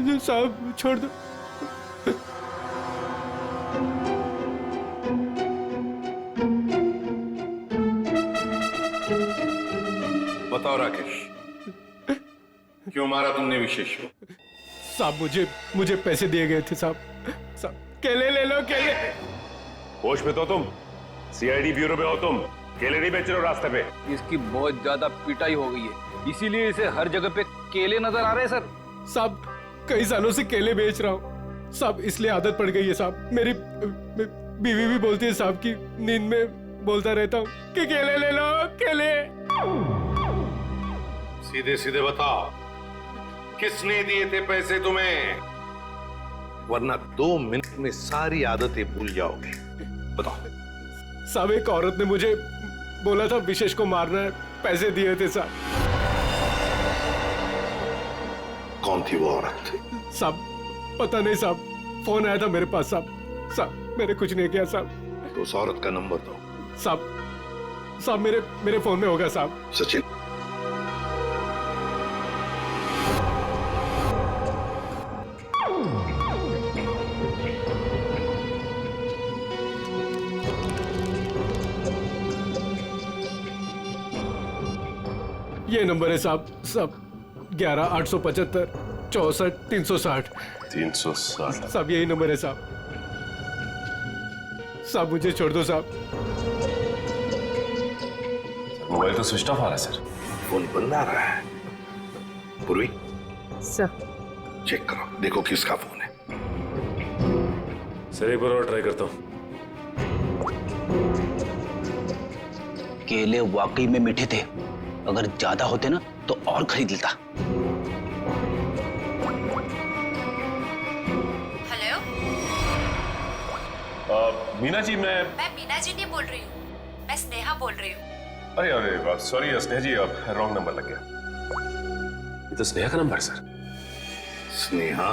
साहब छोड़ दो। बताओ राकेश, क्यों मारा तुमने विशेष को? साहब मुझे पैसे दिए गए थे साहब। साहब केले ले लो, केले। होश में तो तुम सीआईडी ब्यूरो में हो, तुम केले नहीं बेच रहे हो रास्ते पे। इसकी बहुत ज्यादा पिटाई हो गई है, इसीलिए इसे हर जगह पे केले नजर आ रहे हैं सर। साहब कई सालों से केले बेच रहा हूँ साहब, इसलिए आदत पड़ गई है साहब। मेरी बीवी भी बोलती है साहब की नींद में बोलता रहता हूँ कि केले ले लो, केले। सीधे सीधे बताओ, किसने दिए थे पैसे तुम्हें? वरना 2 मिनट में सारी आदतें भूल जाओगे। बताओ। साहब एक औरत ने मुझे बोला था विशेष को मारना है, पैसे दिए थे साहब। कौन थी वो औरत? साहब पता नहीं साहब, फोन आया था मेरे पास साहब। साहब मैंने कुछ नहीं किया साहब। तो उस औरत का नंबर दो। साहब मेरे फोन में होगा साहब। सचिन, ये नंबर है साहब। साहब 11 875 64 360। 360। साहब यही नंबर है साहब। साहब मुझे छोड़ दो साहब। मोबाइल तो स्विच ऑफ आ रहा है सर। फोन बंद आ रहा है। पूर्वी सर चेक करो, देखो किसका फोन है। सर एक बार और ट्राई करता हूँ। केले वाकई में मीठे थे, अगर ज्यादा होते ना तो और खरीद लेता। हेलो, मीना जी, मैं मीना जी नहीं बोल रही हूँ, मैं स्नेहा बोल रही हूँ। अरे अरे सॉरी स्नेहा जी, रॉन्ग नंबर लग गया। ये तो स्नेहा का नंबर है सर। स्नेहा?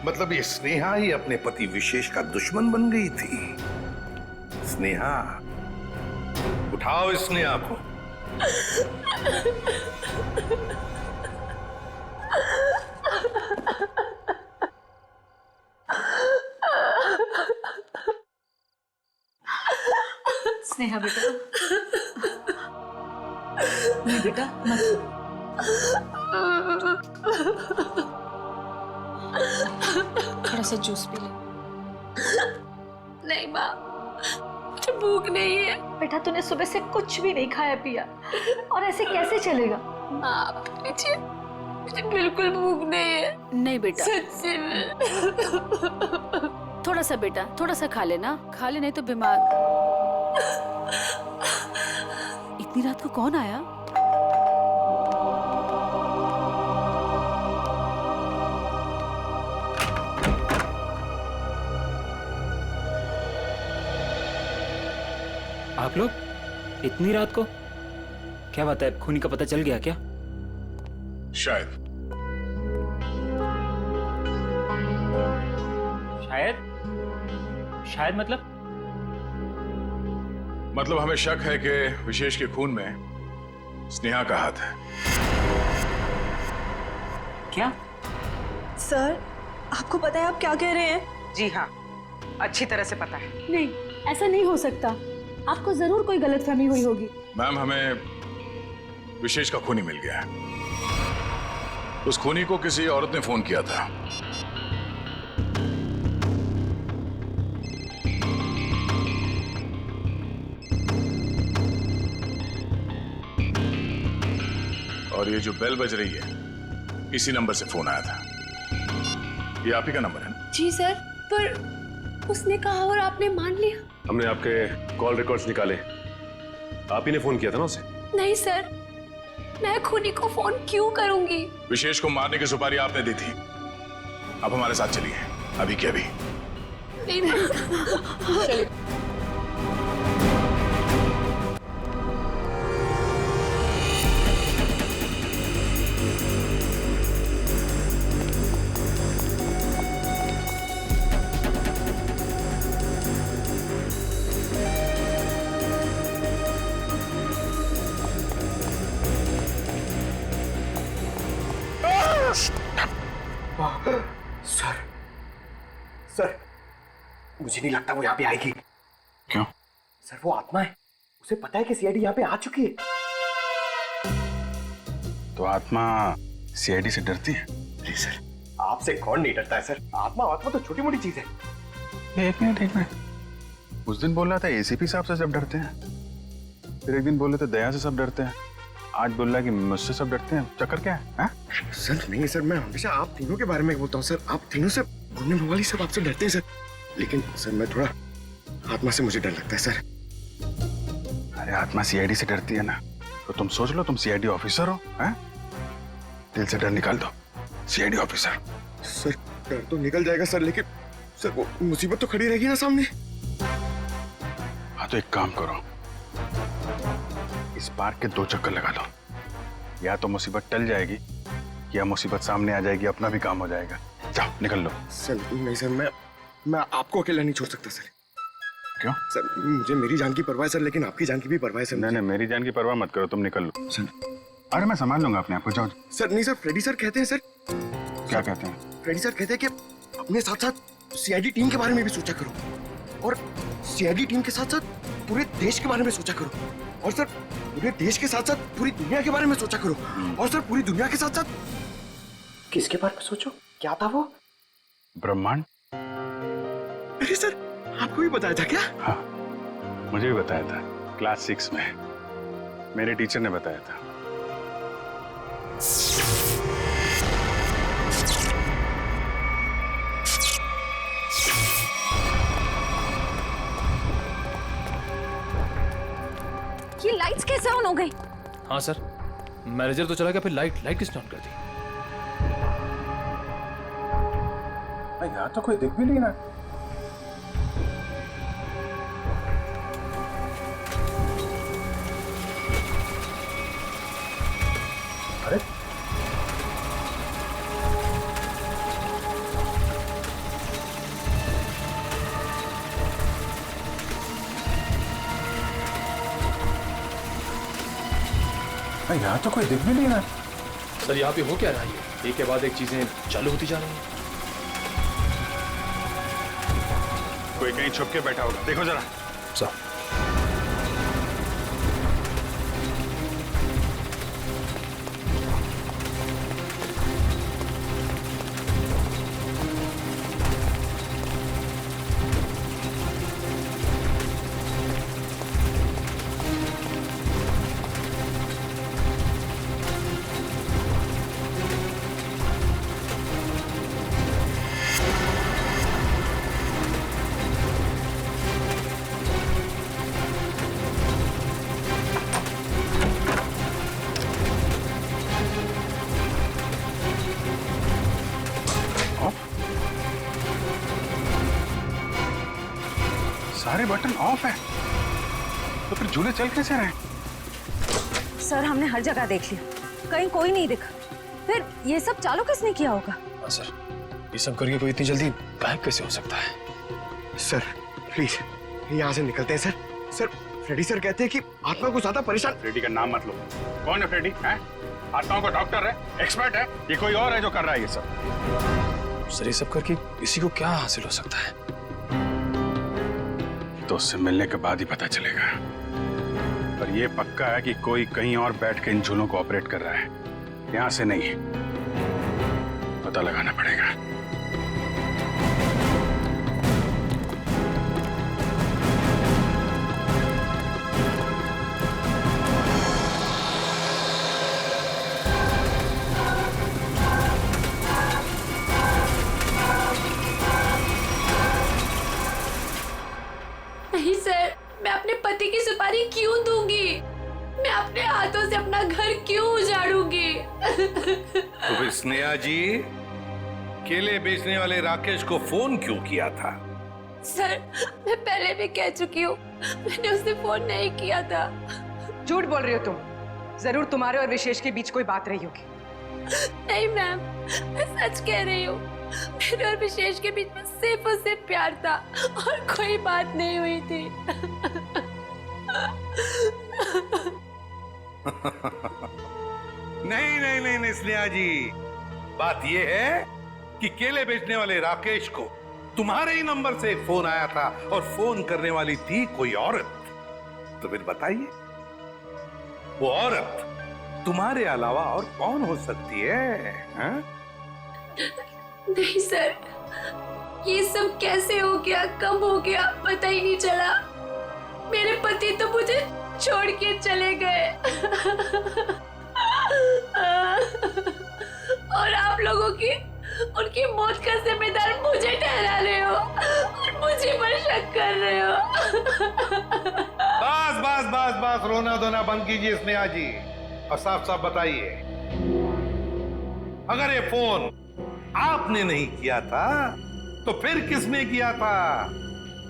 मतलब ये स्नेहा ही अपने पति विशेष का दुश्मन बन गई थी। स्नेहा, उठाओ इस स्नेहा को। स्नेहा बेटा, नहीं बेटा मत। थोड़ा सा जूस पी ले। नहीं माँ, मुझे भूख नहीं है। बेटा तूने सुबह से कुछ भी नहीं खाया पिया, और ऐसे कैसे चलेगा? माँ मुझे बिल्कुल भूख नहीं है। नहीं बेटा, सच्ची में। थोड़ा सा बेटा, थोड़ा सा खा लेना, खा ले नहीं तो बीमार। इतनी रात को कौन आया? आप लोग इतनी रात को? क्या बात है, खूनी का पता चल गया क्या? शायद। शायद मतलब हमें शक है कि विशेष के खून में स्नेहा का हाथ है। क्या? सर, आपको पता है आप क्या कह रहे हैं? जी हाँ, अच्छी तरह से पता है। नहीं, ऐसा नहीं हो सकता। आपको जरूर कोई गलतफहमी हुई होगी। मैम, हमें विशेष का खूनी मिल गया है। उस खूनी को किसी औरत ने फोन किया था। और ये जो बेल बज रही है, इसी नंबर से फोन आया था। ये आप ही का नंबर है ना? जी सर, पर उसने कहा और आपने मान लिया। हमने आपके कॉल रिकॉर्ड्स निकाले, आप ही ने फोन किया था ना उसे? नहीं सर, मैं खूनी को फोन क्यों करूंगी? विशेष को मारने की सुपारी आपने दी थी। अब हमारे साथ चलिए, अभी के अभी। नहीं। सर सर मुझे नहीं लगता वो यहाँ पे आएगी। क्यों? सर वो आत्मा है, उसे पता है कि सीआईडी यहाँ पे आ चुकी है। तो आत्मा सीआईडी से डरती है? नहीं सर, आपसे कौन नहीं डरता है सर। आत्मा आत्मा तो छोटी मोटी चीज है। एक मिनट। उस दिन बोल रहा था एसीपी साहब से सब डरते हैं, फिर एक दिन बोल रहे थे दया से सब डरते हैं, आज बोल रहा है कि मुझसे सब डरते हैं। चक्कर क्या है? सर नहीं सर, मैं हमेशा आप तीनों के बारे में बोलता हूँ सर। आप तीनों से घूमने वाली सब आपसे डरते हैं सर, लेकिन सर मैं थोड़ा आत्मा से मुझे डर लगता है सर। अरे आत्मा सीआईडी से डरती है ना, तो तुम सोच लो तुम सीआईडी ऑफिसर हो, हैं? दिल से डर निकाल दो, सीआईडी ऑफिसर। सर डर तो निकल जाएगा सर, लेकिन सर वो मुसीबत तो खड़ी रहेगी ना सामने। हाँ तो एक काम करो, इस पार्क के 2 चक्कर लगा लो, या तो मुसीबत टल जाएगी या मुसीबत सामने आ जाएगी, अपना भी काम हो जाएगा। जाओ निकल लो। सर नहीं सर, मैं आपको अकेला नहीं छोड़ सकता सर। क्यों? सर मुझे मेरी जान की परवाह है सर, लेकिन आपकी जान की भी परवाह है सर। नहीं मेरी जान की परवाह मत करो, तुम निकल लो। सर अरे मैं संभाल लूंगा अपने आप को, जाओ। सर नहीं सर, फ्रेडी सर कहते हैं सर। क्या कहते हैं? फ्रेडी सर कहते हैं कि अपने साथ साथ सीआईडी टीम के बारे में भी सोचा करो, और सीआईडी टीम के साथ साथ पूरे देश के बारे में सोचा करो, और सर पूरे देश के साथ साथ पूरी दुनिया के बारे में सोचा करो, और सर पूरी दुनिया के साथ साथ किसके बारे में सोचो? क्या था वो? ब्रह्मांड। अरे सर आपको भी बताया था क्या? हाँ मुझे भी बताया था, क्लास 6 में मेरे टीचर ने बताया था। ये लाइट्स कैसे ऑन हो गई? हाँ सर, मैनेजर तो चला गया, फिर लाइट किसने ऑन कर दी? यहाँ तो कोई दिख भी नहीं ना। अरे यहाँ तो कोई दिख भी नहीं ना। सर यहाँ पे हो क्या रहा है? एक के बाद एक चीजें चालू होती जा रही हैं। कोई कहीं छुप के बैठा होगा, देखो जरा। सर सारे बटन ऑफ है, तो फिर झूले चल कैसे रहे? सर हमने हर जगह देख लिया, कहीं कोई नहीं दिखा। फिर ये सब चालू किसने किया होगा? सर ये सब करके कोई इतनी जल्दी गायब कैसे हो सकता है? सर प्लीज यहाँ से निकलते हैं सर। सर फ्रेडी सर कहते हैं कि आत्मा को ज्यादा परेशान। फ्रेडी का नाम मत लो। कौन है फ्रेडी? है आत्माओं का डॉक्टर है, एक्सपर्ट है, ये कोई और है जो कर रहा है ये सब? सर ये सब करके किसी को क्या हासिल हो सकता है? तो उससे मिलने के बाद ही पता चलेगा, पर ये पक्का है कि कोई कहीं और बैठ के इन झूलों को ऑपरेट कर रहा है, यहां से नहीं। पता लगाना पड़ेगा। नहीं सर, मैं अपने पति की सुपारी क्यों दूंगी? मैं अपने हाथों से अपना घर क्यों उजाड़ूंगी? तो फिर स्नेहा जी केले बेचने वाले राकेश को फोन क्यों किया था? सर मैं पहले भी कह चुकी हूँ, मैंने उसे फोन नहीं किया था। झूठ बोल रही हो तुम। जरूर तुम्हारे और विशेष के बीच कोई बात रही होगी। नहीं मैम, मैं सच कह रही हूँ। मेरे और विशेष के बीच में सिर्फ और सिर्फ प्यार था और कोई बात नहीं हुई थी। नहीं नहीं नहीं नहीं स्नेहा जी, बात यह है कि केले बेचने वाले राकेश को तुम्हारे ही नंबर से एक फोन आया था और फोन करने वाली थी कोई औरत, तो फिर बताइए वो औरत तुम्हारे अलावा और कौन हो सकती है? हाँ? नहीं सर, ये सब कैसे हो गया, कब हो गया, पता ही नहीं चला। मेरे पति तो मुझे छोड़ के चले गए और आप लोगों की उनकी मौत का जिम्मेदार मुझे ठहरा रहे हो और मुझे पर शक कर रहे हो। बस बस बस बस, रोना धोना बंद कीजिए स्नेहा जी और साफ साफ बताइए, अगर ये फोन आपने नहीं किया था तो फिर किसने किया था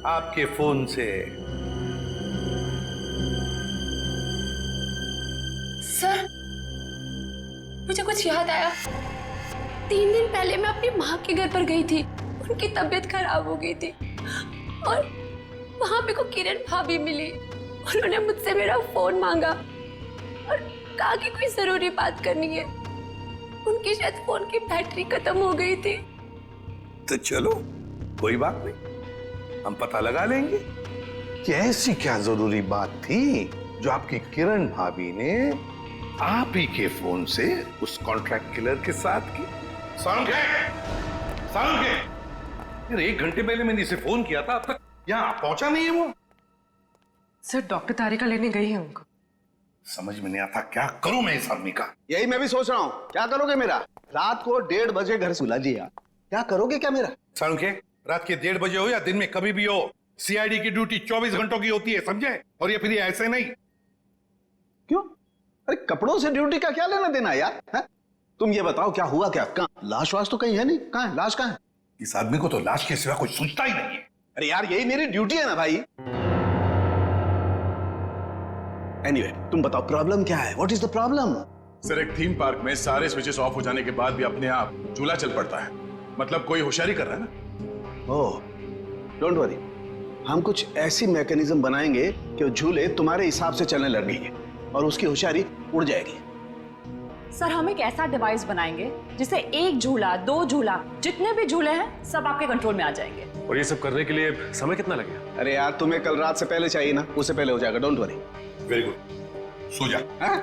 आपके फोन से? सर, मुझे कुछ याद आया। 3 दिन पहले मैं अपनी माँ के घर पर गई थी, उनकी तबीयत खराब हो गई थी और वहां मेरे को किरण भाभी मिली। उन्होंने मुझसे मेरा फोन मांगा और कहा कि कोई जरूरी बात करनी है। उनकी शायद फोन की बैटरी खत्म हो गई थी। तो चलो कोई बात नहीं, हम पता लगा लेंगे कि ऐसी क्या जरूरी बात थी जो आपकी किरण भाभी ने आप ही के फोन से उस कॉन्ट्रैक्ट किलर के साथ की। साउंड है। यार 1 घंटे पहले मैंने इसे फोन किया था, अब तक यहाँ पहुंचा नहीं है वो। सर, डॉक्टर तारिका लेने गई है उनको। समझ में नहीं आता क्या करूं मैं इस आदमी का। यही मैं भी सोच रहा हूँ, क्या करोगे मेरा? रात को 1:30 बजे घर से बुला दिया, क्या करोगे क्या मेरा? साउंड के रात के 1:30 बजे हो या दिन में कभी भी हो, सीआईडी की ड्यूटी 24 घंटों की होती है, समझे? और ये फिर ऐसे नहीं। क्यों? अरे कपड़ों से ड्यूटी का क्या लेना देना यार? है? तुम ये बताओ क्या हुआ क्या? कहाँ लाश वाश तो कहीं है नहीं, कहाँ है लाश? कहाँ है? इस आदमी को तो लाश के सिवा कुछ सूझता ही नहीं है। अरे यार यही मेरी ड्यूटी है ना भाई। एनीवे, तुम बताओ प्रॉब्लम क्या है? What is the problem? Sir, एक थीम पार्क में सारे स्विचेस ऑफ हो जाने के बाद भी अपने आप झूला चल पड़ता है। मतलब कोई होशियारी कर रहा है ना। ओह, डोंट वरी, हम कुछ ऐसी मैकेनिज्म बनाएंगे कि वो झूले तुम्हारे हिसाब से चलने लगेंगे और उसकी होशियारी उड़ जाएगी। सर, हम एक ऐसा डिवाइस बनाएंगे जिससे 1 झूला, 2 झूला, जितने भी झूले हैं सब आपके कंट्रोल में आ जाएंगे। और ये सब करने के लिए समय कितना लगेगा? अरे यार तुम्हें कल रात से पहले चाहिए ना, उससे पहले हो जाएगा, डोंट वरी। वेरी गुड, सो जा। हाँ?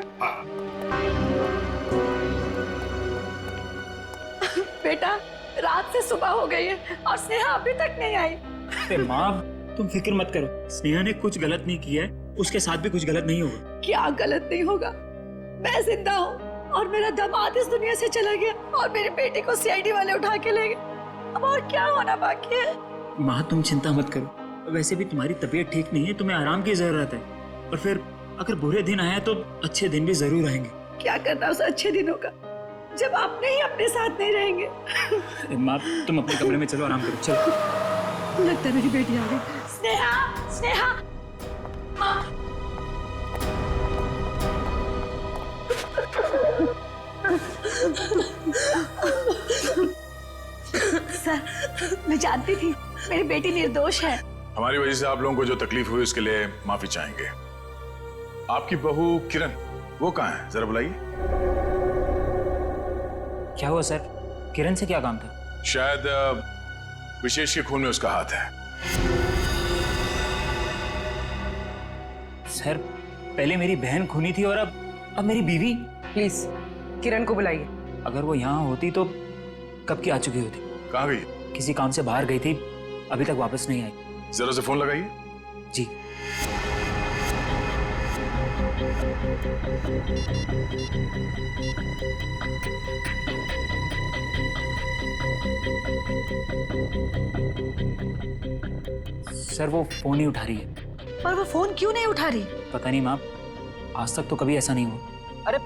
बेटा, रात से सुबह हो गई है और स्नेहा अभी तक नहीं आई। अरे माँ, तुम फिक्र मत करो, स्नेहा ने कुछ गलत नहीं किया है, उसके साथ भी कुछ गलत नहीं होगा। क्या गलत नहीं होगा? मैं जिंदा हूँ और मेरा दामाद इस दुनिया से चला गया और मेरे बेटे को सीआईडी वाले उठा के ले गए। अब और क्या होना बाकी है? माँ, तुम चिंता मत करो, वैसे भी तुम्हारी तबीयत ठीक नहीं है, तुम्हें आराम की जरूरत है। और फिर अगर बुरे दिन आए तो अच्छे दिन भी जरूर आएंगे। क्या करना उस अच्छे दिनों का जब आपने ही अपने साथ नहीं रहेंगे? अरे माँ, तुम अपने कमरे में चलो, आराम करो, चलो। लगता है मेरी बेटी आ गई। स्नेहा, स्नेहा, माँ। सर, मैं जानती थी मेरी बेटी निर्दोष है। हमारी वजह से आप लोगों को जो तकलीफ हुई उसके लिए माफी चाहेंगे। आपकी बहू किरण, वो कहाँ है? जरा बुलाइए। क्या हुआ सर? किरण से क्या काम था? शायद विशेष के खून में उसका हाथ है। सर, पहले मेरी बहन खूनी थी और अब मेरी बीवी। प्लीज किरण को बुलाइए। अगर वो यहाँ होती तो कब की आ चुकी होती। कहाँ गई? किसी काम से बाहर गई थी, अभी तक वापस नहीं आई। जरा से फोन लगाइए। जी। सर, वो फोन नहीं उठा रही है। पर वो फोन क्यों नहीं उठा रही? पता नहीं माँ, आज तक तो कभी ऐसा नहीं हुआ। अरे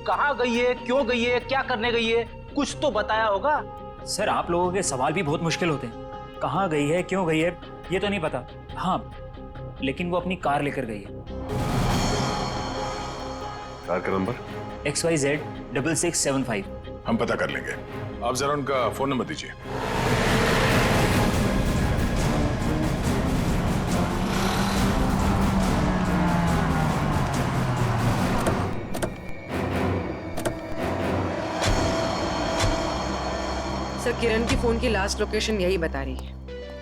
कहाँ गई है, क्यों गई है, क्या करने गई है, कुछ तो बताया होगा। सर, आप लोगों के सवाल भी बहुत मुश्किल होते हैं। कहाँ गई है, क्यों गई है, ये तो नहीं पता। हाँ, लेकिन वो अपनी कार लेकर गई है। कार का नंबर? XYZ 6675। हम पता कर लेंगे। आप जरा उनका फोन नंबर दीजिए। सर किरण की फोन की लास्ट लोकेशन यही बता रही है।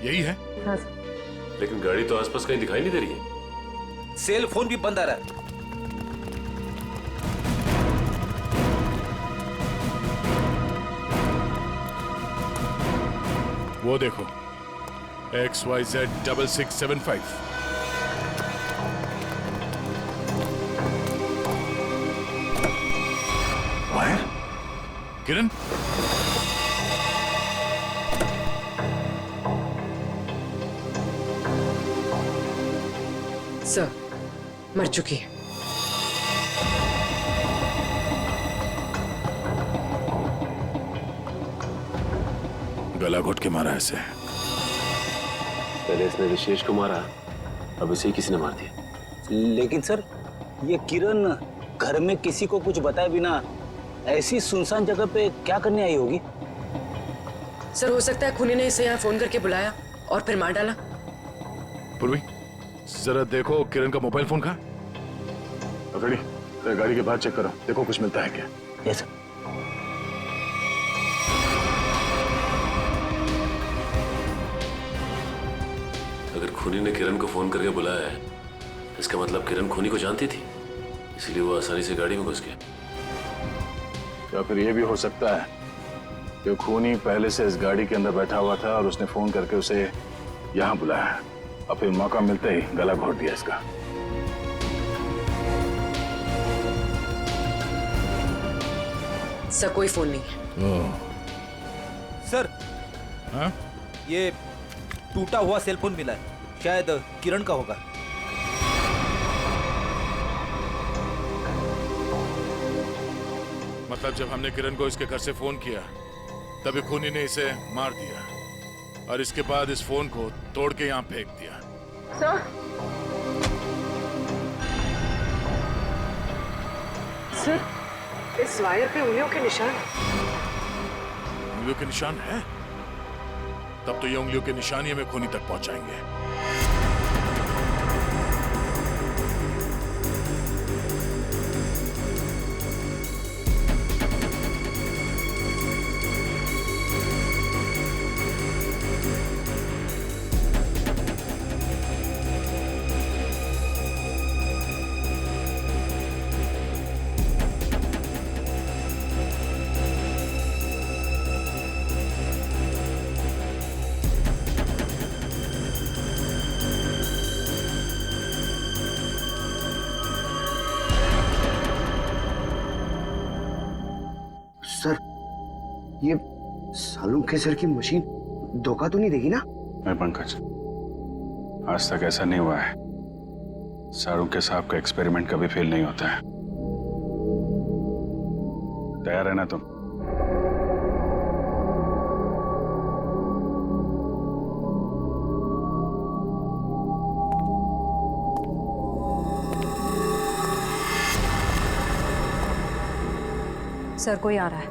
यही है? हाँ सर। लेकिन गाड़ी तो आसपास कहीं दिखाई नहीं दे रही है। सेल फोन भी बंद आ रहा है। वो देखो XYZ6675। वायर? किरण, सर मर चुकी है। गला घोट के मारा ऐसे। पहले इसने विशेष को मारा, अब इसे किसी ने मार दिया। लेकिन सर, ये किरण घर में किसी को कुछ बताए बिना ऐसी सुनसान जगह पे क्या करने आई होगी? सर हो सकता है खूनी ने इसे यहाँ फोन करके बुलाया और फिर मार डाला। पूर्वी, जरा देखो किरण का मोबाइल फोन कहाँ? रेडी, गाड़ी के बाहर चेक करो, देखो कुछ मिलता है क्या। Yes sir. अगर खूनी ने किरण को फोन करके बुलाया है, इसका मतलब किरण खूनी को जानती थी, इसलिए वो आसानी से गाड़ी में घुस गया। या फिर ये भी हो सकता है कि खूनी पहले से इस गाड़ी के अंदर बैठा हुआ था और उसने फोन करके उसे यहाँ बुलाया और फिर मौका मिलते ही गला घोट दिया इसका। सर कोई फोन नहीं है। सर, हाँ? ये टूटा हुआ सेल फोन मिला है, शायद किरण का होगा। मतलब जब हमने किरण को इसके घर से फोन किया तभी खूनी ने इसे मार दिया और इसके बाद इस फोन को तोड़ के यहाँ फेंक दिया। सर इस वायर पे उंगलियों के निशान। उंगलियों के निशान है? तब तो ये उंगलियों के निशान ही हमें खूनी तक पहुंचाएंगे। सर ये सालों के सर की मशीन धोखा तो नहीं देगी ना? नहीं पंकज, आज तक ऐसा नहीं हुआ है। सारू के साहब का एक्सपेरिमेंट कभी फेल नहीं होता है। तैयार है ना तुम? सर कोई आ रहा है।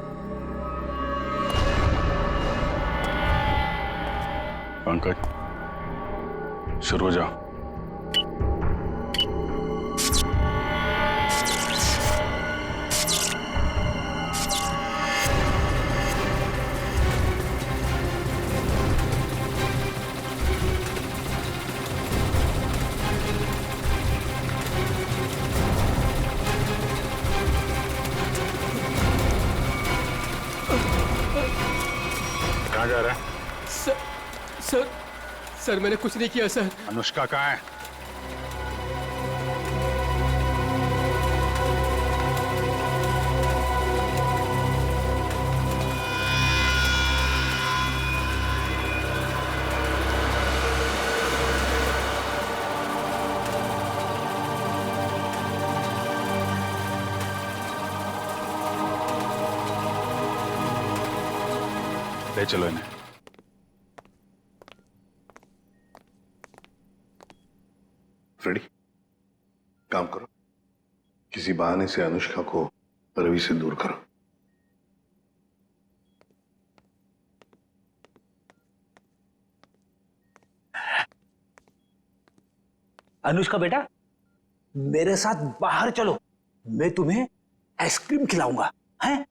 पंकज, शुरू हो जाओ। कहाँ जा रहा है? सर मैंने कुछ नहीं किया सर। अनुष्का कहाँ है? ले चलो इन्हें। फ्रेडी, काम करो, किसी बहाने से अनुष्का को रवि से दूर करो। अनुष्का बेटा, मेरे साथ बाहर चलो, मैं तुम्हें आइसक्रीम खिलाऊंगा। हैं?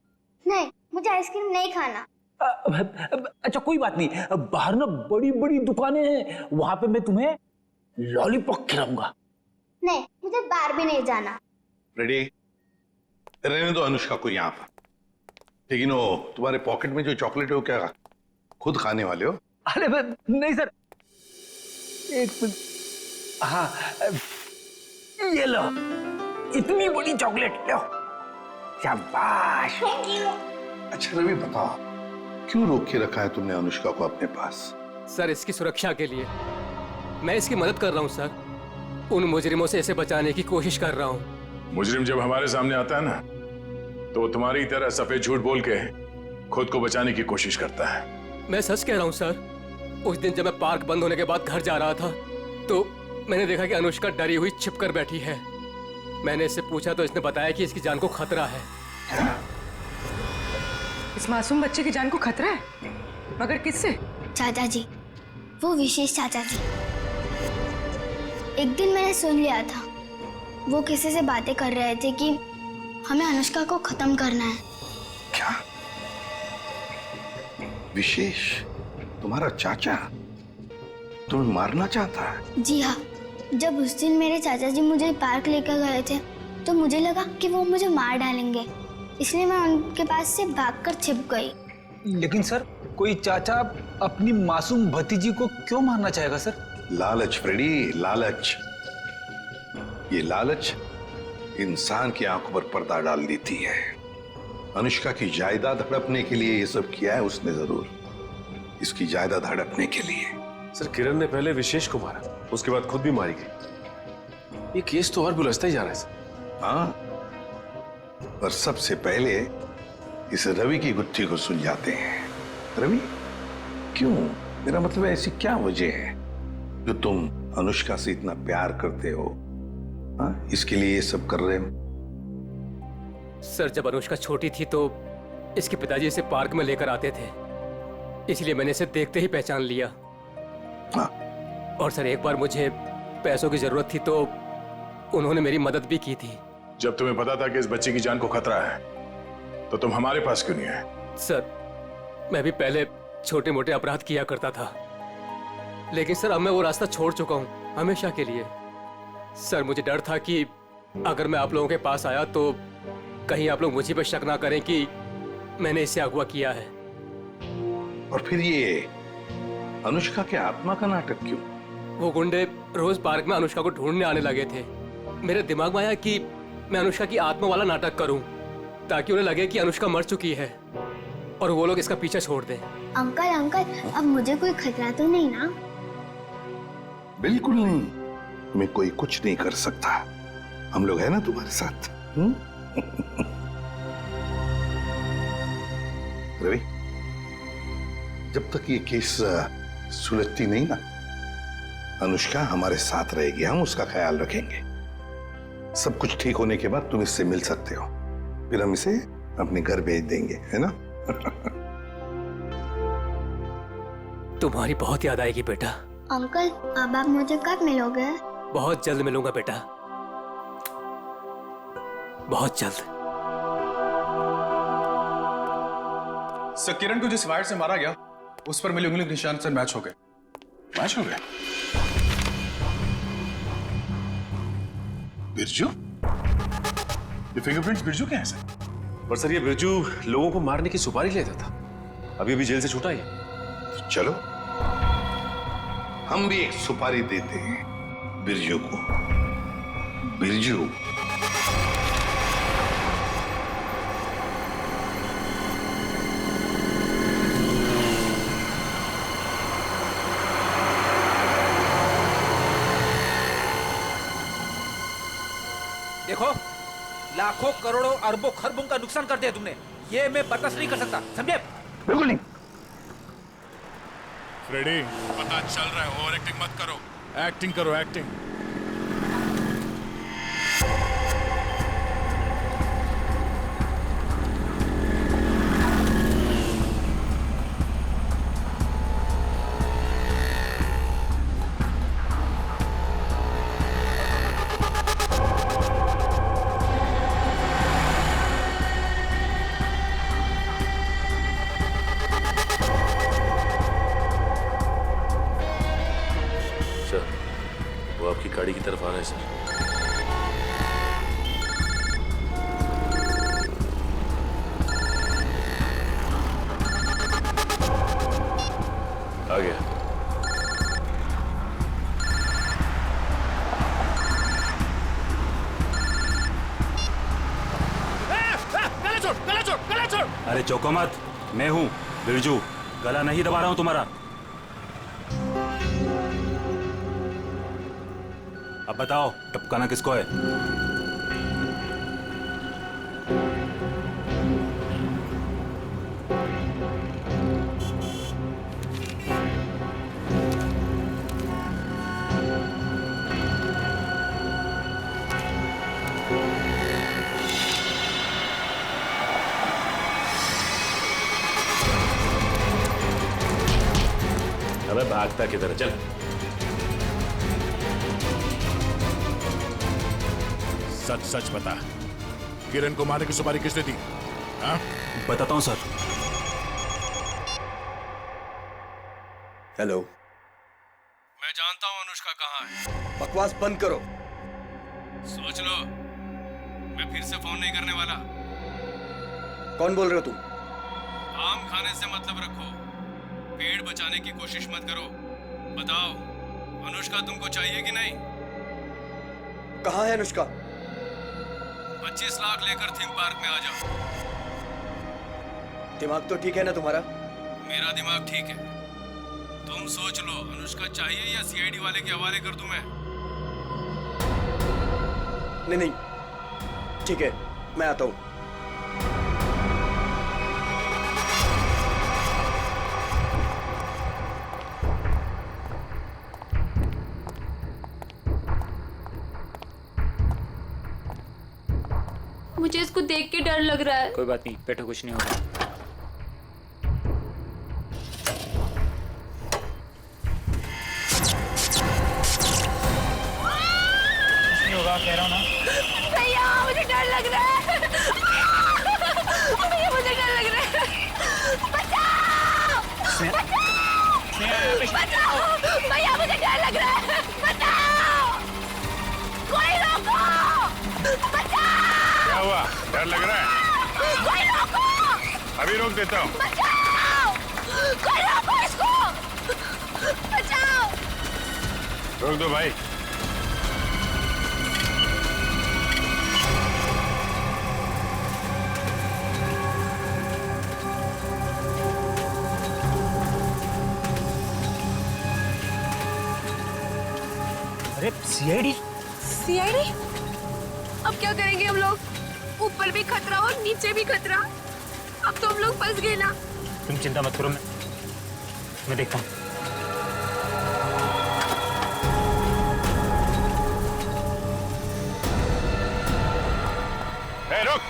नहीं, मुझे आइसक्रीम नहीं खाना। अच्छा कोई बात नहीं, बाहर ना बड़ी बड़ी दुकानें हैं, वहां पे मैं तुम्हें लॉलीपॉप खिलाऊंगा। नहीं, मुझे बाहर भी नहीं जाना। रेडी? रहने दो अनुष्का को यहाँ पर। लेकिन वो तुम्हारे पॉकेट में जो चॉकलेट है वो क्या खुद खाने वाले हो? अरे नहीं सर, एक मिनट। हाँ, ये लो, इतनी बड़ी चॉकलेट लो। शाबाश। अच्छा रवि बताओ, क्यों रोक के रखा है तुमने अनुष्का को अपने पास? सर इसकी सुरक्षा के लिए। मैं इसकी मदद कर रहा हूँ सर, उन मुजरिमों से इसे बचाने की कोशिश कर रहा हूँ। मुजरिम जब हमारे सामने आता है ना, तो वो तुम्हारी तरह सफेद झूठ बोल के खुद को बचाने की कोशिश करता है। मैं सच कह रहा हूँ सर। उस दिन जब मैं पार्क बंद होने के बाद घर जा रहा था, तो मैंने देखा कि अनुष्का डरी हुई छिपकर बैठी है। मैंने इससे पूछा तो इसने बताया कि इसकी जान को खतरा है। इस मासूम बच्चे की जान को खतरा है? मगर किससे? चाचा जी, वो विशेष चाचा जी। एक दिन मैंने सुन लिया था, वो किसी से बातें कर रहे थे कि हमें अनुष्का को खत्म करना है। क्या? विशेष तुम्हारा चाचा तुम्हें मारना चाहता है? जी हाँ, जब उस दिन मेरे चाचा जी मुझे पार्क लेकर गए थे तो मुझे लगा कि वो मुझे मार डालेंगे, इसलिए मैं उनके पास से भागकर छिप गई। लेकिन सर, कोई चाचा अपनी मासूम भतीजी को क्यों मारना चाहेगा सर? लालच फ्रेडी, लालच। ये लालच इंसान की आंखों पर पर्दा डाल देती है। अनुष्का की जायदाद हड़पने के लिए ये सब किया है उसने जरूर, इसकी जायदाद हड़पने के लिए। सर किरण ने पहले विशेष को मारा, उसके बाद खुद भी मारी गई। ये केस तो और बुलझता ही जा रहा है सर। हाँ, पर सबसे पहले इस रवि की गुत्थी को सुलझाते हैं। रवि, क्यों? मेरा मतलब है ऐसी क्या वजह है जो तुम अनुष्का से इतना प्यार करते हो? हाँ, इसके लिए ये सब कर रहे हो? सर जब अनुष्का छोटी थी तो इसके पिताजी इसे पार्क में लेकर आते थे, इसलिए मैंने इसे देखते ही पहचान लिया। हाँ। और सर एक बार मुझे पैसों की जरूरत थी तो उन्होंने मेरी मदद भी की थी। जब तुम्हें पता था कि इस बच्चे की जान को खतरा है, तो तुम हमारे पास क्यों नहीं आए? सर मैं भी पहले छोटे मोटे अपराध किया करता था, लेकिन सर अब मैं वो रास्ता छोड़ चुका हूँ हमेशा के लिए। सर मुझे डर था कि अगर मैं आप लोगों के पास आया तो कहीं आप लोग मुझे पर शक ना करें कि मैंने इसे अगवा किया है। और फिर ये अनुष्का के आत्मा का नाटक क्यों? वो गुंडे रोज पार्क में अनुष्का को ढूंढने आने लगे थे। मेरे दिमाग में आया कि मैं अनुष्का की आत्मा वाला नाटक करूं, ताकि उन्हें लगे कि अनुष्का मर चुकी है और वो लोग इसका पीछा छोड़ दें। अंकल अंकल, अब मुझे कोई खतरा तो नहीं ना? बिल्कुल नहीं, तुम्हें कोई कुछ नहीं कर सकता। हम लोग हैं ना तुम्हारे साथ। रवि, जब तक ये केस सुलझती नहीं ना, अनुष्का हमारे साथ रहेगी, हम उसका ख्याल रखेंगे। सब कुछ ठीक होने के बाद तुम इससे मिल सकते हो, फिर हम इसे अपने घर भेज देंगे, है ना? तुम्हारी बहुत याद आएगी बेटा। अंकल, अब आप मुझे कब मिलोगे? बहुत जल्द मिलूंगा बेटा, बहुत जल्द। सर किरण को जिस वायर से मारा गया उस पर मिले उंगली के निशान से मैच हो गए। मैच हो गए? बिरजू? ये फिंगरप्रिंट्स बिरजू के हैं सर? पर सर ये बिरजू लोगों को मारने की सुपारी लेता था, अभी अभी जेल से छूटा है। चलो हम भी एक सुपारी देते हैं बिरजू को। बिरजू, देखो, लाखों करोड़ों अरबों खरबों का नुकसान कर दिया तुमने, ये मैं बर्दाश्त नहीं कर सकता, समझे? बिल्कुल नहीं। फ्रेडी, पता चल रहा है, ओवर एक्टिंग मत करो, एक्टिंग करो, एक्टिंग। गाड़ी की तरफ आ रहा है सर। आ गया। गला छोड़। अरे चौको मत, मैं हूँ बिरजू, गला नहीं दबा रहा हूँ तुम्हारा। अब बताओ टपकाना किसको है? अबे भागता किधर, चल। सच सच बता, किरण को मारने की सुपारी किसने दी? हाँ? बताता हूँ सर। हेलो। मैं जानता हूँ अनुष्का कहाँ है। बकवास बंद करो। सोच लो, मैं फिर से फोन नहीं करने वाला। कौन बोल रहे हो तुम? आम खाने से मतलब रखो, पेड़ बचाने की कोशिश मत करो। बताओ, अनुष्का तुमको चाहिए कि नहीं? कहाँ है अनुष्का? 25 लाख लेकर थीम पार्क में आ जाओ। दिमाग तो ठीक है ना तुम्हारा? मेरा दिमाग ठीक है। तुम सोच लो, अनुष्का चाहिए या सीआईडी वाले के हवाले कर दूं मैं? नहीं, ठीक है, मैं आता हूँ। मुझे इसको देख के डर लग रहा है। कोई बात नहीं, बेटा कुछ नहीं होगा। कुछ नहीं होगा, कह रहा हूँ ना। भैया मुझे डर लग रहा है। भैया मुझे डर लग रहा है। बचाओ! बचाओ! भैया मुझे डर लग रहा है। बचाओ! कोई रोको! बचाओ! क्या हुआ? डर लग रहा है? कोई रोको! अभी रोक देता हूँ। बचाओ! कोई रोको इसको! बचाओ! रोक दो भाई। अरे सीआईडी? सीआईडी? अब क्या करेंगे हम लोग? ऊपर भी खतरा और नीचे भी खतरा। अब तो हम लोग फंस गए ना। तुम चिंता मत करो, मैं देखता हूँ। रुक!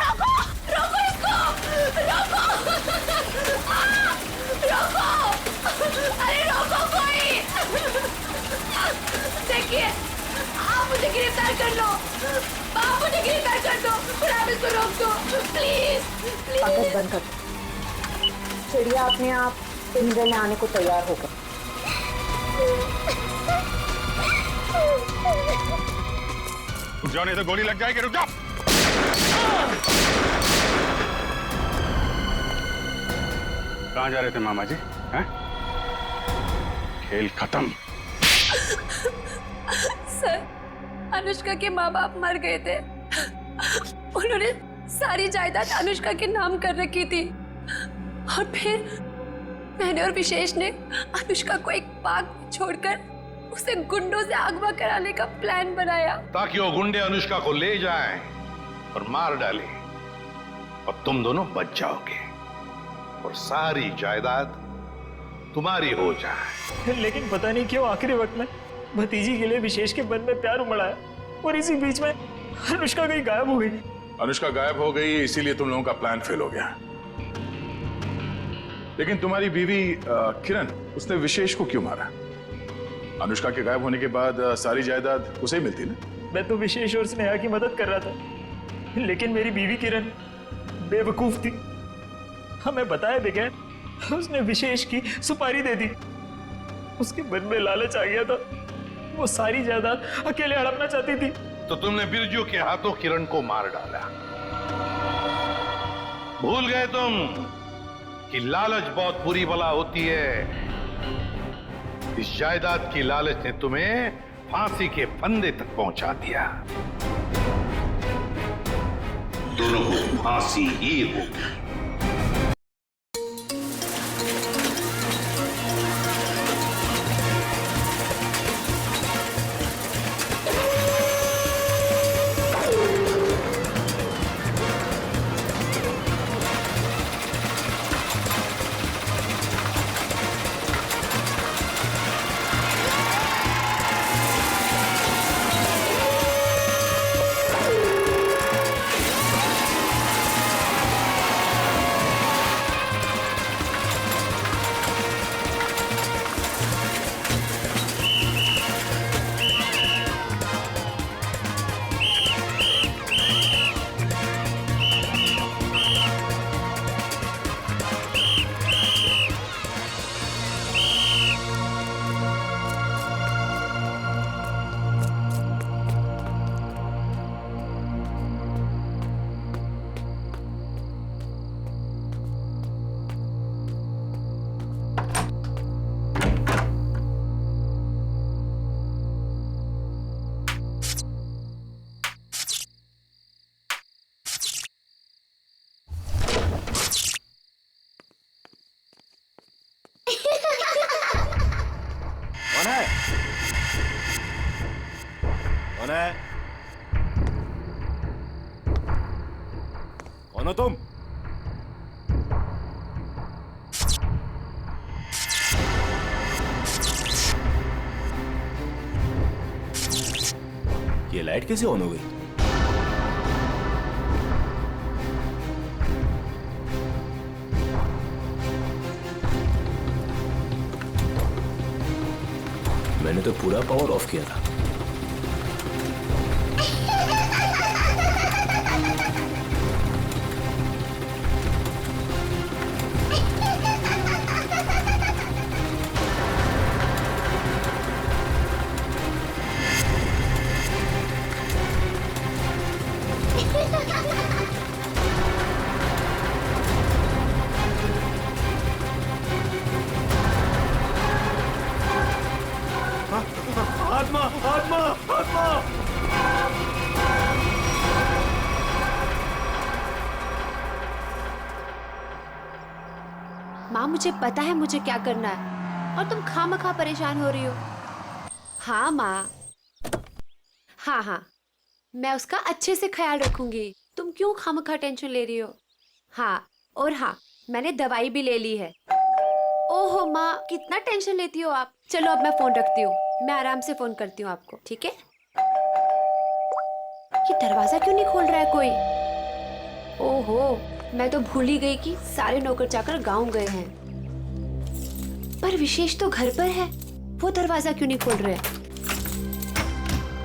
रोको! रोको इसको! रोको! रोको! अरे रोको कोई! देखिए, आप मुझे गिरफ्तार कर लो। आप मुझे गिरफ्तार कर दो और आप इसको रोक दो, प्लीज कागज बंद कर। चिड़िया अपने आप पिंजरे में आने को तैयार होगा। रुक जाओ, नहीं तो गोली लग जाएगी। रुक जाओ। कहाँ जा रहे थे मामा जी? हैं? खेल खत्म। सर, अनुष्का के माँ बाप मर गए थे। उन्होंने सारी जायदाद अनुष्का के नाम कर रखी थी और फिर मैंने और विशेष ने अनुष्का को एक पार्क में छोड़कर उसे गुंडों से अगवा कराने का प्लान बनाया, ताकि वो गुंडे अनुष्का को ले जाएं और मार डालें और तुम दोनों बच जाओगे और सारी जायदाद तुम्हारी हो जाए। लेकिन पता नहीं क्यों आखिरी वक्त में भतीजी के लिए विशेष के मन में प्यार उमड़ा है और इसी बीच में अनुष्का कहीं गायब हो गई। अनुष्का गायब हो गई, इसीलिए तुम लोगों का प्लान फेल हो गया। लेकिन तुम्हारी बीवी किरण, उसने विशेष को क्यों मारा? अनुष्का के गायब होने के बाद सारी जायदाद उसे ही मिलती ना। मैं तो विशेष और स्नेहा की मदद कर रहा था, लेकिन मेरी बीवी किरण बेवकूफ थी। हमें बताए बगैर उसने विशेष की सुपारी दे दी। उसके मन में लालच आ गया था, वो सारी जायदाद अकेले हड़पना चाहती थी। तो तुमने बिरजू के हाथों किरण को मार डाला। भूल गए तुम कि लालच बहुत बुरी बला होती है। इस जायदाद की लालच ने तुम्हें फांसी के फंदे तक पहुंचा दिया। दोनों को फांसी ही होगी। कौन है? कौन हो तुम? ये लाइट कैसे ऑन हो गई? मैंने तो पूरा पावर ऑफ किया था। आत्मा आत्मा आत्मा। माँ मुझे पता है मुझे क्या करना है और तुम खामखा परेशान हो रही हो। हाँ माँ, हाँ मैं उसका अच्छे से ख्याल रखूंगी। तुम क्यों खामखा टेंशन ले रही हो? हाँ, और हाँ मैंने दवाई भी ले ली है। ओहो माँ, कितना टेंशन लेती हो आप। चलो अब मैं फोन रखती हूँ, मैं आराम से फोन करती हूँ आपको, ठीक है? ये दरवाजा क्यों नहीं खोल रहा है कोई? ओहो, मैं तो भूल ही गई कि सारे नौकर चाकर गांव गए हैं। पर विशेष तो घर पर है, वो दरवाजा क्यों नहीं खोल रहे?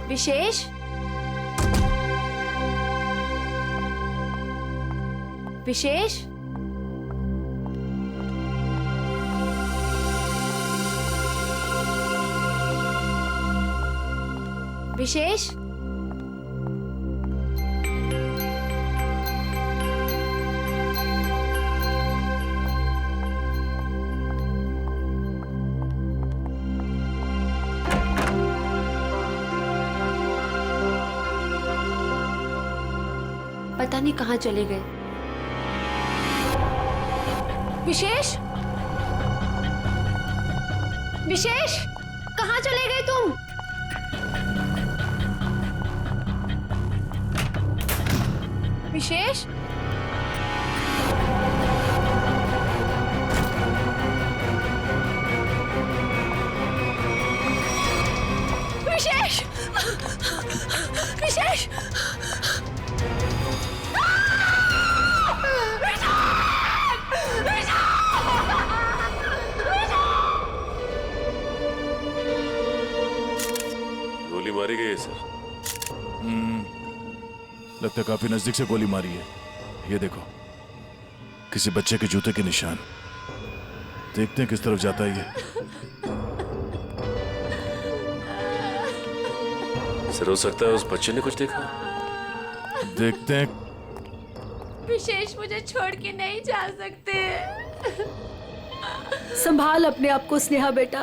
विशेष, विशेष, विशेष, पता नहीं कहाँ चले गए। विशेष, विशेष, कहाँ चले गए तुम? विशेष, विशेष, विशेष, गोली मारी गई है सर। लगता है काफी नजदीक से गोली मारी है। ये देखो, किसी बच्चे के जूते के निशान। देखते हैं किस तरफ जाता है ये। सर हो सकता है उस बच्चे ने कुछ देखा। देखते हैं। विशेष मुझे छोड़ के नहीं जा सकते। संभाल अपने आप को स्नेहा बेटा,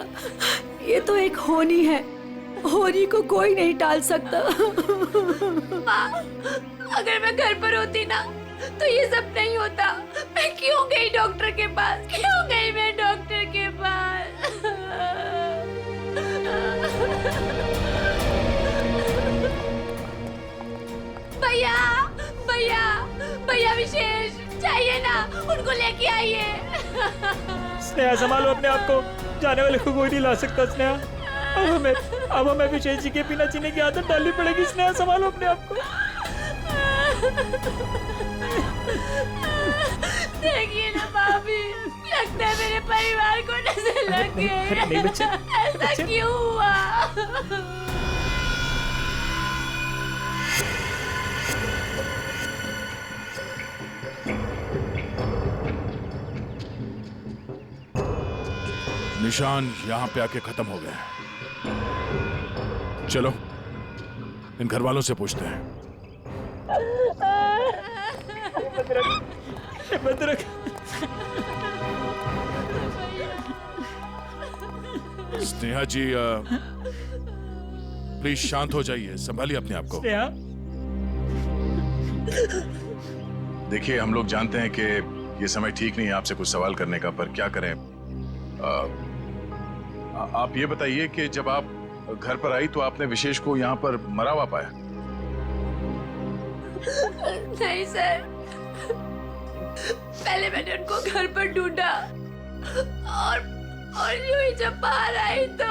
ये तो एक होनी है, होनी को कोई नहीं टाल सकता। माँ, अगर मैं घर पर होती ना तो ये सब नहीं होता। मैं क्यों गई डॉक्टर के पास, क्यों गई मैं डॉक्टर के पास? भैया भैया भैया विशेष चाहिए ना, उनको लेके आइए। स्नेहा संभालो अपने आप को, जाने वाले को कोई नहीं ला सकता स्नेहा। अब हमें विशेष जी के बिना जीने की आदत डालनी पड़ेगी। स्नेहा संभालो अपने आप को। देखिए ना भाभी, लगता है मेरे परिवार को नजर लग नहीं बच्चे, गई। ऐसा क्यों हुआ? निशान यहाँ पे आके खत्म हो गए। चलो इन घर वालों से पूछते हैं। स्नेहा जी प्लीज शांत हो जाइए, संभालिए अपने आप को। देखिए हम लोग जानते हैं कि ये समय ठीक नहीं है आपसे कुछ सवाल करने का, पर क्या करें। आप ये बताइए कि जब आप घर पर आई तो आपने विशेष को यहाँ पर मरा हुआ पाया? नहीं सर, पहले मैंने उनको घर पर ढूंढा और यूं ही जब बाहर आई तो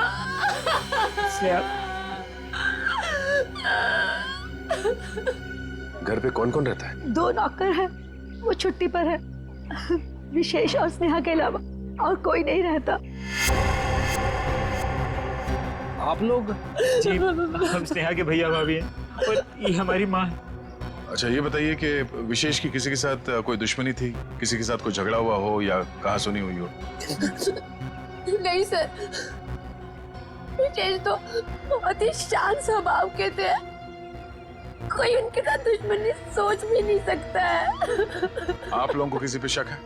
घर पे कौन कौन रहता है? 2 नौकर है, वो छुट्टी पर है। विशेष और स्नेहा के अलावा और कोई नहीं रहता। आप लोग? जी, हम स्नेहा के भैया भाभी हैं और ये हमारी माँ है। अच्छा ये बताइए कि विशेष की किसी के साथ कोई दुश्मनी थी, किसी के साथ कोई झगड़ा हुआ हो या कहा सुनी हुई हो? नहीं सर, विशेष तो बहुत ही शांत स्वभाव के थे, कोई उनके साथ दुश्मनी सोच भी नहीं सकता है। आप लोगों को किसी पे शक है?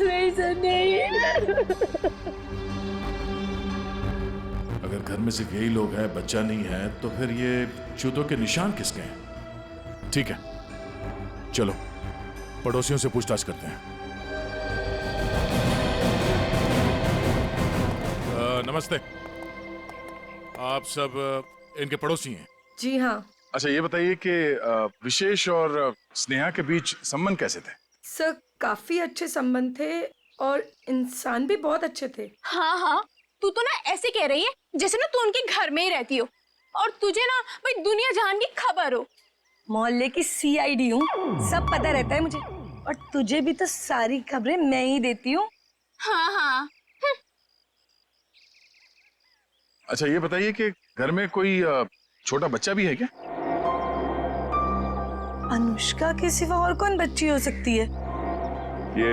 नहीं सर, नहीं। अगर घर में सिर्फ यही लोग हैं, बच्चा नहीं है, तो फिर ये जूतों के निशान किसके हैं? ठीक है, चलो पड़ोसियों से पूछताछ करते हैं। नमस्ते, आप सब इनके पड़ोसी हैं? जी हाँ। अच्छा ये बताइए कि विशेष और स्नेहा के बीच संबंध कैसे थे? सर काफी अच्छे संबंध थे और इंसान भी बहुत अच्छे थे। हाँ हाँ, तू तो ना ऐसे कह रही है जैसे ना तू उनके घर में ही रहती हो और तुझे ना भाई दुनिया जहान की खबर हो। मोहल्ले की CID हूँ, सब पता रहता है मुझे, और तुझे भी तो सारी खबरें मैं ही देती हूँ। हाँ हाँ। अच्छा ये बताइए कि घर में कोई छोटा बच्चा भी है क्या? अनुष्का के सिवा और कौन बच्ची हो सकती है? ये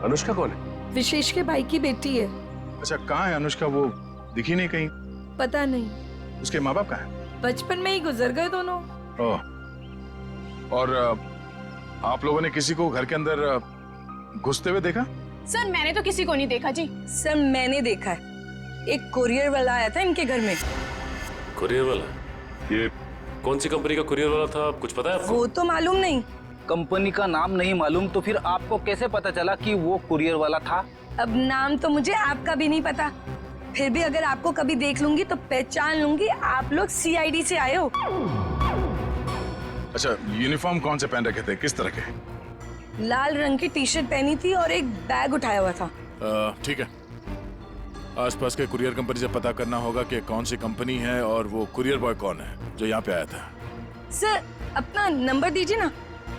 अनुष्का कौन है? विशेष के भाई की बेटी है। अच्छा कहाँ है अनुष्का, वो दिखी नहीं कहीं? पता नहीं। उसके माँ बाप कहाँ हैं? बचपन में ही गुजर गए दोनों। ओह, और आप लोगों ने किसी को घर के अंदर घुसते हुए देखा? सर मैंने तो किसी को नहीं देखा जी। सर मैंने देखा है, एक कुरियर वाला आया था इनके घर में। कुरियर वाला? ये कौन सी कंपनी का कुरियर वाला था, कुछ पता है आपको? वो तो मालूम नहीं। कंपनी का नाम नहीं मालूम तो फिर आपको कैसे पता चला कि वो कुरियर वाला था? अब नाम तो मुझे आपका भी नहीं पता, फिर भी अगर आपको कभी देख लूंगी तो पहचान लूंगी आप लोग CID से आए हो। अच्छा यूनिफॉर्म कौन से पहन रखे थे, किस तरह के? लाल रंग की टी-शर्ट पहनी थी और एक बैग उठाया हुआ था। ठीक है, आसपास के कुरियर कंपनी से पता करना होगा कि कौन सी कंपनी है और वो कुरियर बॉय कौन है जो यहाँ पे आया था। सर अपना नंबर दीजिए ना,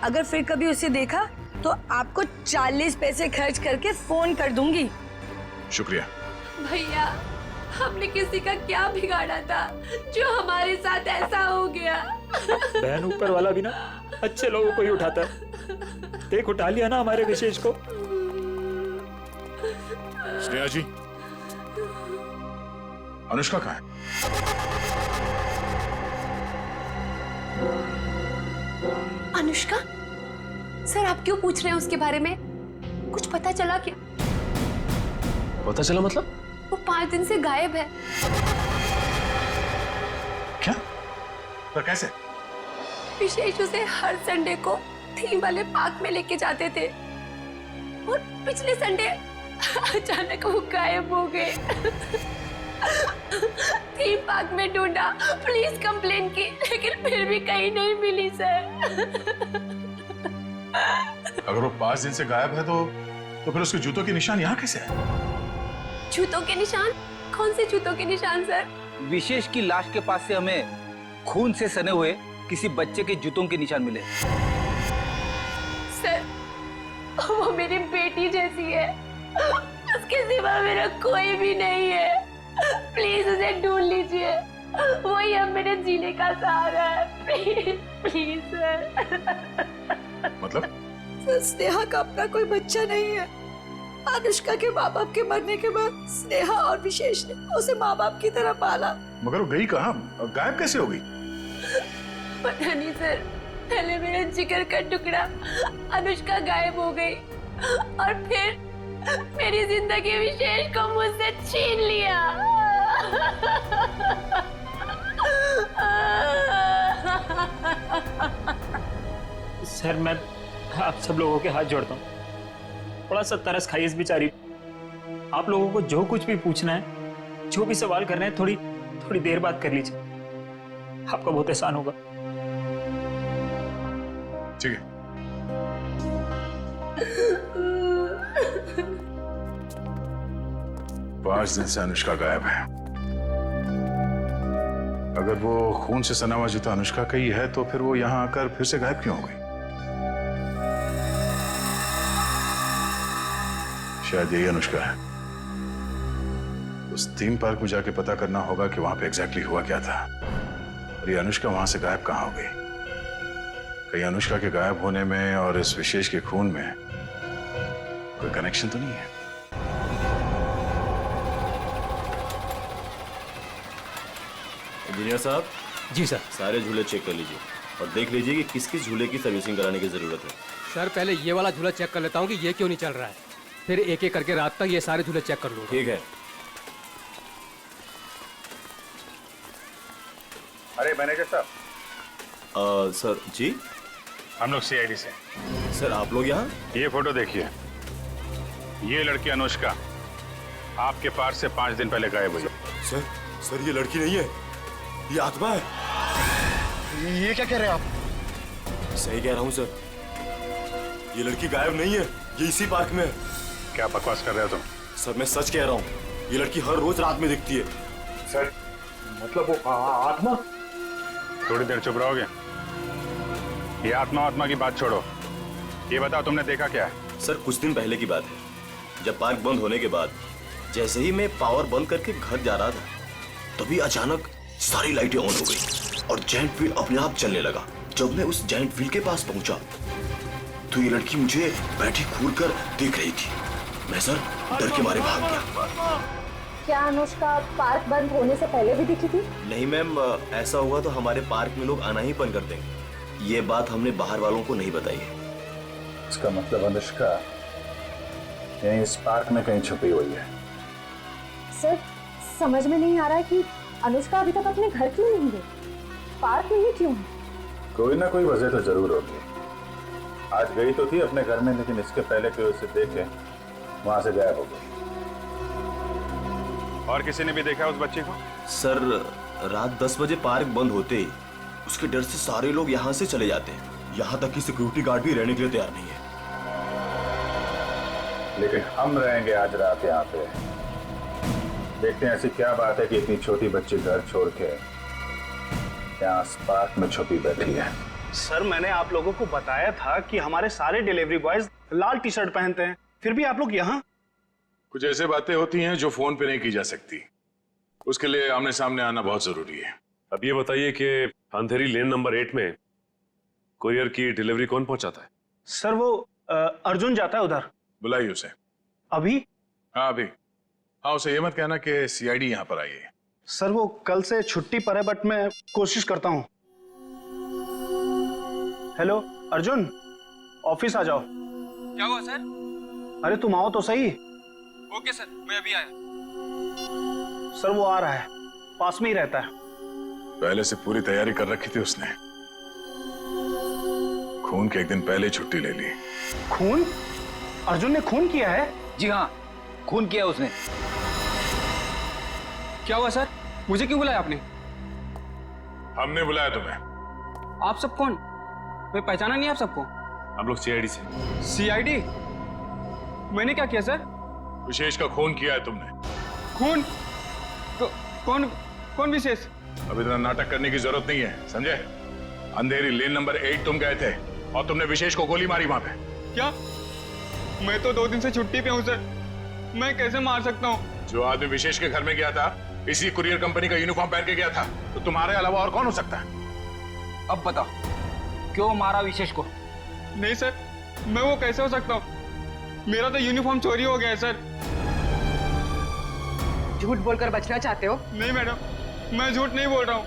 अगर फिर कभी उसे देखा तो आपको 40 पैसे खर्च करके फोन कर दूंगी। शुक्रिया। भैया हमने किसी का क्या बिगाड़ा था जो हमारे साथ ऐसा हो गया? बहन ऊपर वाला भी ना अच्छे लोगों को ही उठाता है। देख उठा लिया ना हमारे विशेष को। स्नेहा जी, अनुष्का कहाँ है? अनुष्का? सर आप क्यों पूछ रहे हैं उसके बारे में? कुछ पता चला क्या? पता चला मतलब? वो 5 दिन से गायब है। क्या? पर कैसे? विशेष उसे हर संडे को थीम वाले पार्क में लेके जाते थे और पिछले संडे अचानक वो गायब हो गए। थीम पार्क में ढूंढा, पुलिस कंप्लेन की, लेकिन फिर भी कहीं नहीं मिली सर। अगर वो 5 दिन से गायब है तो फिर उसके जूतों के निशान यहाँ कैसे है? जूतों के निशान? कौन से जूतों के निशान सर? विशेष की लाश के पास से हमें खून से सने हुए किसी बच्चे के जूतों के निशान मिले। सर वो मेरी बेटी जैसी है, उसके सिवा मेरा कोई भी नहीं है। प्लीज उसे ढूंढ लीजिए, वही अब मेरे जीने का सहारा है। Please please sir. मतलब? सर स्नेहा का अपना कोई बच्चा नहीं है। अनुष्का के माँ बाप के मरने के बाद स्नेहा और विशेष ने उसे माँ बाप की तरह पाला। मगर वो गई कहाँ? गायब कैसे हो गई? पता नहीं सर, पहले मेरा जिगर का टुकड़ा अनुष्का गायब हो गई और फिर मेरी जिंदगी विशेष को मुझसे छीन लिया। सर मैं आप सब लोगों के हाथ जोड़ता हूँ, थोड़ा सा तरस खाइए इस बेचारी। आप लोगों को जो कुछ भी पूछना है, जो भी सवाल करना है, थोड़ी देर बाद कर लीजिए, आपका बहुत एहसान होगा। ठीक है। 5 दिन से अनुष्का गायब है। अगर वो खून से सना हुआ जूता अनुष्का का ही है तो फिर वो यहाँ आकर फिर से गायब क्यों हो गई? शायद यही अनुष्का है। उस थीम पार्क में जाके पता करना होगा कि वहां पे एग्जैक्टली हुआ क्या था और ये अनुष्का वहां से गायब कहाँ हो गई। कहीं अनुष्का के गायब होने में और इस विशेष के खून में कोई कनेक्शन तो नहीं है? इंजीनियर साहब। जी सर। सारे झूले चेक कर लीजिए और देख लीजिए कि किस किस झूले की सर्विसिंग कराने की जरूरत है। सर पहले ये वाला झूला चेक कर लेता हूँ कि ये क्यों नहीं चल रहा है, फिर एक एक करके रात तक ये सारे झूले चेक कर लूँगा। ठीक है। अरे मैनेजर साहब। सर जी। हम लोग सीआईडी से। सर आप लोग यहाँ? ये फोटो देखिए, ये लड़की अनुष्का आपके पार्क से 5 दिन पहले गायब हुई। सर ये लड़की नहीं है, ये आत्मा है। ये क्या कह रहे हैं आप? सही कह रहा हूँ सर, ये लड़की गायब नहीं है, ये इसी पार्क में है। क्या बकवास कर रहे हो तुम? सर मैं सच कह रहा हूँ, ये लड़की हर रोज रात में दिखती है। सर मतलब वो आत्मा? थोड़ी देर चुप रहोगे? ये आत्मा की बात छोड़ो, ये बताओ तुमने देखा क्या है? सर कुछ दिन पहले की बात है, जब पार्क बंद होने के बाद जैसे ही मैं पावर बंद करके घर जा रहा था, तभी अचानक सारी लाइटें ऑन हो गई और जायंट व्हील अपने आप चलने लगा। जब मैं उस जायंट व्हील के पास पहुंचा तो ये लड़की मुझे बैठी घूर कर देख रही थी। मैं सर डर के मारे भाग गया। क्या अनुष्का पार्क बंद होने से पहले भी दिखी थी? नहीं मैम, ऐसा हुआ तो हमारे पार्क में लोग आना ही बंद कर देंगे। ये बात हमने बाहर वालों को नहीं बताई है। इसका मतलब अनुष्का यहीं इस पार्क में कहीं छुपी हुई है। सर समझ में नहीं आ रहा है कि अनुष्का अभी तक अपने घर क्यों नहीं गई, पार्क में ही क्यों है? कोई ना कोई वजह तो जरूर होगी। आज गई तो थी अपने घर में, लेकिन इसके पहले कोई उसे देखे वहां से गायब हो गई। और किसी ने भी देखा उस बच्चे को? सर रात 10 बजे पार्क बंद होते ही उसके डर से सारे लोग यहाँ से चले जाते हैं, यहाँ तक कि सिक्योरिटी गार्ड भी रहने के लिए तैयार नहीं है। लेकिन हम रहेंगे आज रात यहाँ पे। देखते हैं ऐसी क्या बात है कि इतनी छोटी बच्ची घर छोड़ के यहाँ पार्क में छुपी बैठी है। सर मैंने आप लोगों को बताया था कि हमारे सारे डिलीवरी बॉयज लाल टी शर्ट पहनते हैं, फिर भी आप लोग यहाँ। कुछ ऐसे बातें होती हैं जो फोन पे नहीं की जा सकती, उसके लिए आमने सामने आना बहुत जरूरी है। अब ये बताइए कि अंधेरी लेन नंबर 8 में कोरियर की डिलीवरी कौन पहुंचाता है? सर वो अर्जुन जाता है उधर। बुलाइए उसे। अभी? हाँ अभी। हाँ, उसे ये मत कहना कि सीआईडी यहाँ पर आई है। सर वो कल से छुट्टी पर है, बट मैं कोशिश करता हूँ। हेलो अर्जुन, ऑफिस आ जाओ। क्या हुआ सर? अरे तुम आओ तो सही। ओके सर, मैं अभी आया। सर वो आ रहा है, पास में ही रहता है। पहले से पूरी तैयारी कर रखी थी उसने। खून के एक दिन पहले छुट्टी ले ली। खून? अर्जुन ने खून किया है? जी हाँ, खून किया उसने। क्या हुआ सर? मुझे क्यों बुलाया आपने? हमने बुलाया तुम्हें। आप सब कौन? मैं पहचाना नहीं आप सबको। हम लोग सीआईडी से। सीआईडी? मैंने क्या किया सर? विशेष का खून किया है तुमने। खून? कौन कौन विशेष? अब इतना नाटक करने की जरूरत नहीं है, समझे? अंधेरी लेन नंबर 8 तुम गए थे और तुमने विशेष को गोली मारी वहां पे। क्या? मैं तो 2 दिन से छुट्टी पे हूँ सर, मैं कैसे मार सकता हूँ? जो आदमी विशेष के घर में गया था, इसी कुरियर कंपनी का यूनिफॉर्म पहन के गया था, तो तुम्हारे अलावा और कौन हो सकता है? अब बताओ, क्यों मारा विशेष को? नहीं सर, मैं वो कैसे हो सकता हूँ? मेरा तो यूनिफॉर्म चोरी हो गया है सर। झूठ बोलकर बचना चाहते हो? नहीं मैडम, मैं झूठ नहीं बोल रहा हूँ,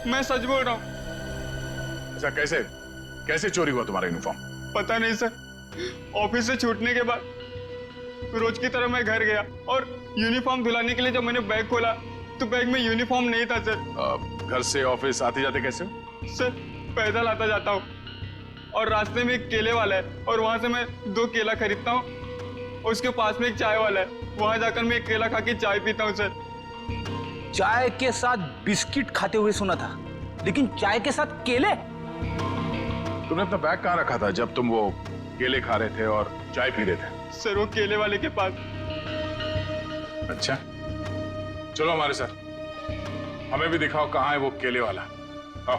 मैं सच बोल रहा हूँ। ऐसा कैसे कैसे चोरी हुआ तुम्हारा यूनिफॉर्म? पता नहीं सर, ऑफिस से छूटने के बाद रोज की तरह मैं घर गया और यूनिफॉर्म धुलाने के लिए जब मैंने बैग खोला तो बैग में यूनिफॉर्म नहीं था सर। घर से ऑफिस आते जाते कैसे? सर पैदल आता जाता हूँ और रास्ते में एक केले वाला है और वहां से मैं 2 केला खरीदता हूँ, उसके पास में एक चाय वाला है, वहां जाकर मैं एक केला खा के चाय पीता हूँ सर। चाय के साथ बिस्किट खाते हुए सुना था, लेकिन चाय के साथ केले? तुमने अपना बैग कहाँ रखा था जब तुम वो केले खा रहे थे और चाय पी रहे थे? सर वो केले वाले के पास। अच्छा, चलो हमारे साथ, हमें भी दिखाओ कहाँ है वो केले वाला। आओ।